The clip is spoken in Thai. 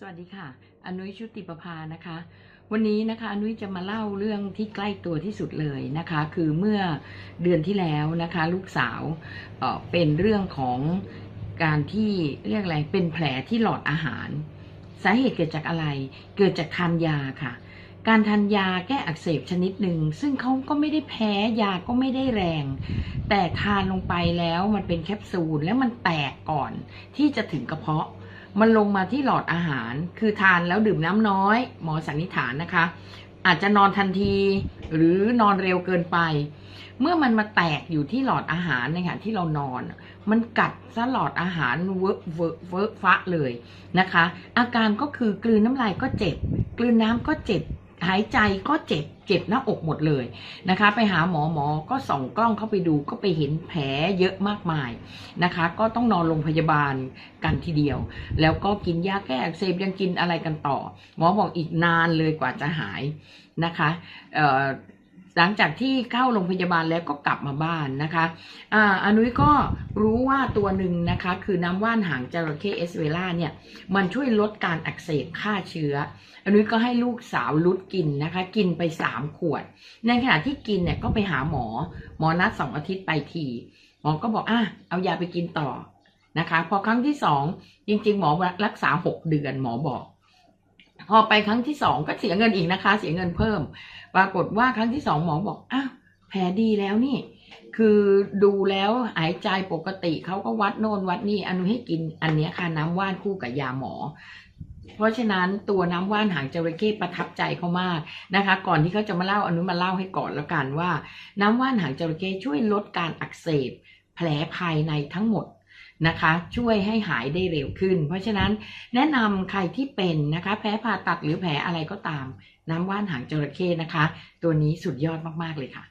สวัสดีค่ะอนุยชุติประภานะคะวันนี้นะคะอนุยจะมาเล่าเรื่องที่ใกล้ตัวที่สุดเลยนะคะคือเมื่อเดือนที่แล้วนะคะลูกสาวเป็นเรื่องของการที่เรียกอะไรเป็นแผลที่หลอดอาหารสาเหตุเกิดจากอะไรเกิดจากทานยาค่ะการทานยาแก้อักเสบชนิดหนึ่งซึ่งเขาก็ไม่ได้แพ้ยาก็ไม่ได้แรงแต่ทานลงไปแล้วมันเป็นแคปซูลแล้วมันแตกก่อนที่จะถึงกระเพาะมันลงมาที่หลอดอาหารคือทานแล้วดื่มน้ำน้อยหมอสันนิษฐานนะคะอาจจะนอนทันทีหรือนอนเร็วเกินไปเมื่อมันมาแตกอยู่ที่หลอดอาหารในขณะที่เรานอนมันกัดซะหลอดอาหารเวอะฟะเลยนะคะอาการก็คือกลืนน้ำลายก็เจ็บกลืนน้ำก็เจ็บหายใจก็เจ็บหน้าอกหมดเลยนะคะไปหาหมอก็ส่องกล้องเข้าไปดูก็ไปเห็นแผลเยอะมากมายนะคะก็ต้องนอนโรงพยาบาลกันทีเดียวแล้วก็กินยาแก้อักเสบยังกินอะไรกันต่อหมอบอกอีกนานเลยกว่าจะหายนะคะหลังจากที่เข้าโรงพยาบาลแล้วก็กลับมาบ้านนะคะอนุ้ยก็รู้ว่าตัวหนึ่งนะคะคือน้ำว่านหางจระเข้เอสเวล่าเนี่ยมันช่วยลดการอักเสบฆ่าเชื้ออนุ้ยก็ให้ลูกสาวลุดกินนะคะกินไป3 ขวดในขณะที่กินเนี่ยก็ไปหาหมอนัด2 อาทิตย์ไปทีหมอก็บอกเอายาไปกินต่อนะคะพอครั้งที่2จริงๆหมอรักษา6 เดือนหมอบอกพอไปครั้งที่2ก็เสียเงินอีกนะคะเสียเงินเพิ่มปรากฏว่าครั้งที่2หมอบอกแผลดีแล้วนี่คือดูแล้วหายใจปกติเขาก็วัดโน่นวัดนี่อนุให้กินอันนี้ค่ะน้ำว่านคู่กับยาหมอเพราะฉะนั้นตัวน้ำว่านหางจระเข้ประทับใจเขามากนะคะก่อนที่เขาจะมาเล่าอนุมาเล่าให้ก่อนแล้วกันว่าน้ำว่านหางจระเข้ช่วยลดการอักเสบแผลภายในทั้งหมดนะคะช่วยให้หายได้เร็วขึ้นเพราะฉะนั้นแนะนำใครที่เป็นนะคะแผลผ่าตัดหรือแผลอะไรก็ตามน้ำว่านหางจระเข้นะคะตัวนี้สุดยอดมากๆเลยค่ะ